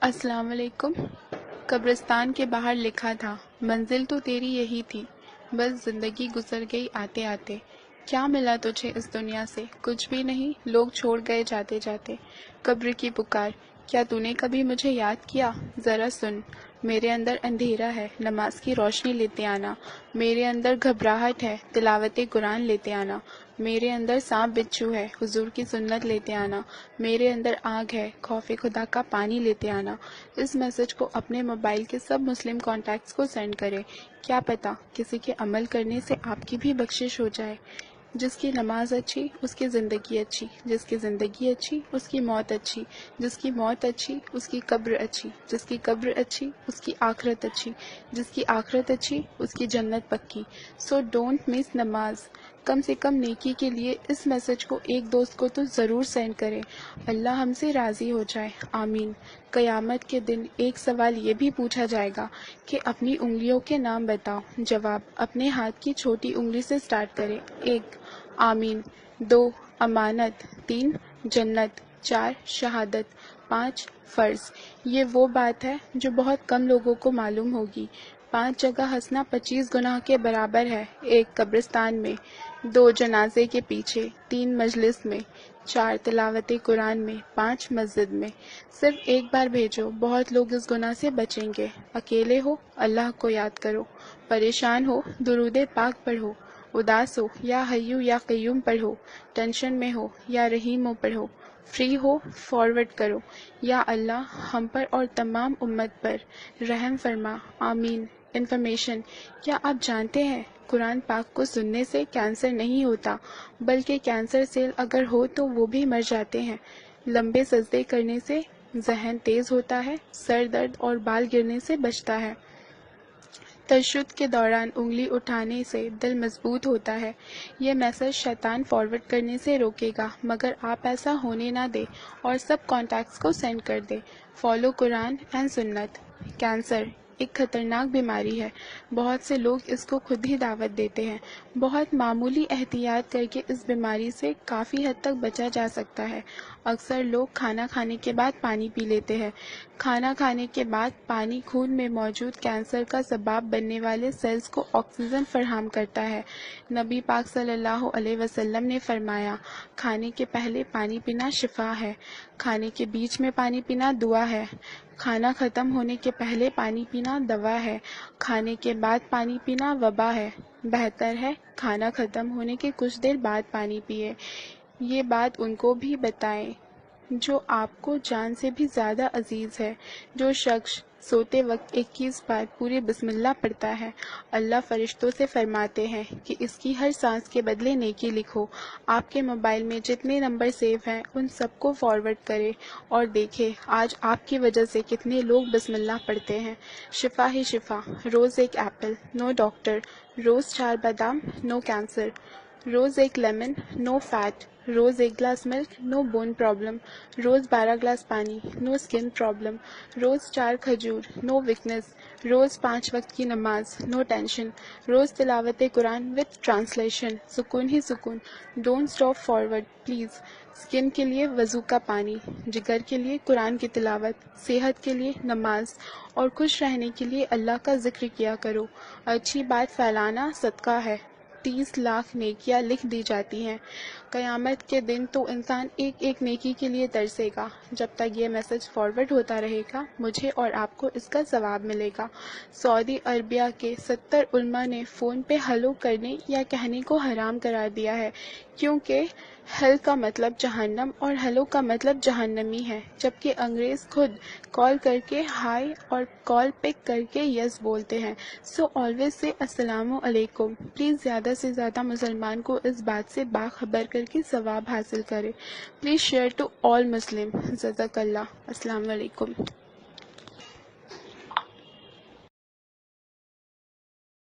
अस्सलाम वालेकुम। कब्रिस्तान के बाहर लिखा था, मंजिल तो तेरी यही थी, बस जिंदगी गुजर गई आते आते। क्या मिला तुझे इस दुनिया से? कुछ भी नहीं, लोग छोड़ गए जाते जाते। कब्र की पुकार, क्या तूने कभी मुझे याद किया? जरा सुन, मेरे अंदर अंधेरा है, नमाज की रोशनी लेते आना। मेरे अंदर घबराहट है, तिलावत कुरान लेते आना। मेरे अंदर सांप बिच्छू है, हुजूर की सुन्नत लेते आना। मेरे अंदर आग है, खौफे खुदा का पानी लेते आना। इस मैसेज को अपने मोबाइल के सब मुस्लिम कॉन्टैक्ट्स को सेंड करें। क्या पता किसी के अमल करने से आपकी भी बख्शिश हो जाए। जिसकी नमाज अच्छी उसकी ज़िंदगी अच्छी, जिसकी ज़िंदगी अच्छी उसकी मौत अच्छी, जिसकी मौत अच्छी उसकी कब्र अच्छी, जिसकी कब्र अच्छी उसकी आखरत अच्छी, जिसकी आखरत अच्छी उसकी जन्नत पक्की। सो डोंट मिस नमाज। कम से कम नेकी के लिए इस मैसेज को एक दोस्त को तो ज़रूर सेंड करें। अल्लाह हमसे राज़ी हो जाए, आमीन। क़यामत के दिन एक सवाल ये भी पूछा जाएगा कि अपनी उंगलियों के नाम बताओ। जवाब, अपने हाथ की छोटी उंगली से स्टार्ट करें। 1 आमीन, 2 अमानत, 3 जन्नत, 4 शहादत, 5 फ़र्ज़। ये वो बात है जो बहुत कम लोगों को मालूम होगी। 5 जगह हंसना 25 गुनाह के बराबर है। 1 कब्रिस्तान में, 2 जनाजे के पीछे, 3 मजलिस में, 4 तिलावत कुरान में, 5 मस्जिद में। सिर्फ एक बार भेजो, बहुत लोग इस गुनाह से बचेंगे। अकेले हो, अल्लाह को याद करो। परेशान हो, दुरूद पाक पढ़ो। उदास हो, या हय्यू या क़य्यूम पढ़ो। टेंशन में हो, या रहीमो पढ़ो। फ्री हो, फॉरवर्ड करो। या अल्लाह हम पर और तमाम उम्मत पर रहम फरमा, आमीन। इन्फॉर्मेशन, क्या आप जानते हैं कुरान पाक को सुनने से कैंसर नहीं होता, बल्कि कैंसर सेल अगर हो तो वो भी मर जाते हैं। लंबे सजदे करने से जहन तेज होता है, सर दर्द और बाल गिरने से बचता है। तशहुद के दौरान उंगली उठाने से दिल मजबूत होता है। ये मैसेज शैतान फॉरवर्ड करने से रोकेगा, मगर आप ऐसा होने ना दें और सब कॉन्टैक्ट्स को सेंड कर दें। फॉलो कुरान एंड सुन्नत। कैंसर एक खतरनाक बीमारी है, बहुत से लोग इसको खुद ही दावत देते हैं। बहुत मामूली एहतियात करके इस बीमारी से काफ़ी हद तक बचा जा सकता है। अक्सर लोग खाना खाने के बाद पानी पी लेते हैं। खाना खाने के बाद पानी खून में मौजूद कैंसर का सबब बनने वाले सेल्स को ऑक्सीजन फराहम करता है। नबी पाक सल्लल्लाहु अलैहि वसल्लम ने फरमाया, खाने के पहले पानी पीना शिफा है, खाने के बीच में पानी पीना दुआ है, खाना ख़त्म होने के पहले पानी पीना दवा है, खाने के बाद पानी पीना वबा है। बेहतर है खाना ख़त्म होने के कुछ देर बाद पानी पिए। ये बात उनको भी बताएं जो आपको जान से भी ज़्यादा अजीज़ है। जो शख्स सोते वक्त 21 बार पूरी बिस्मिल्लाह पढ़ता है, अल्लाह फरिश्तों से फरमाते हैं कि इसकी हर सांस के बदले नेकी लिखो। आपके मोबाइल में जितने नंबर सेव हैं उन सबको फॉरवर्ड करें और देखें आज आपकी वजह से कितने लोग बिस्मिल्लाह पढ़ते हैं। शिफा ही शिफा। रोज़ एक एप्पल, नो डॉक्टर। रोज़ 4 बादाम, नो कैंसर। रोज़ एक लेमन, नो फैट। रोज़ 1 glass milk, no bone problem. रोज़ 12 ग्लास पानी, नो स्किन प्रॉब्लम। रोज़ 4 खजूर, नो वीकनेस। रोज़ 5 वक्त की नमाज, नो टेंशन। रोज़ तिलावत कुरान विथ ट्रांसलेशन, सुकून ही सुकून। Don't stop forward please. Skin के लिए वज़ू का पानी, जिगर के लिए कुरान की तिलावत, सेहत के लिए नमाज और खुश रहने के लिए अल्लाह का जिक्र किया करो। अच्छी बात फैलाना सदका है। 30 लाख नेकियां लिख दी जाती हैं। क़यामत के दिन तो इंसान एक एक नेकी के लिए तरसेगा। जब तक ये मैसेज फॉरवर्ड होता रहेगा, मुझे और आपको इसका सवाब मिलेगा। सऊदी अरबिया के 70 उलमा ने फ़ोन पे हेलो करने या कहने को हराम करार दिया है, क्योंकि हेल का मतलब जहन्नम और हेलो का मतलब जहन्नमी है, जबकि अंग्रेज़ खुद कॉल करके हाय और कॉल पिक करके यस बोलते हैं। सो ऑलवेज से अस्सलामु अलैकुम। प्लीज़ ज़्यादा से ज़्यादा मुसलमान को इस बात से बाखबर करके सवाब हासिल करें। Please share to all Muslim. जज़ाकल्लाह। अस्सलामु अलैकुम।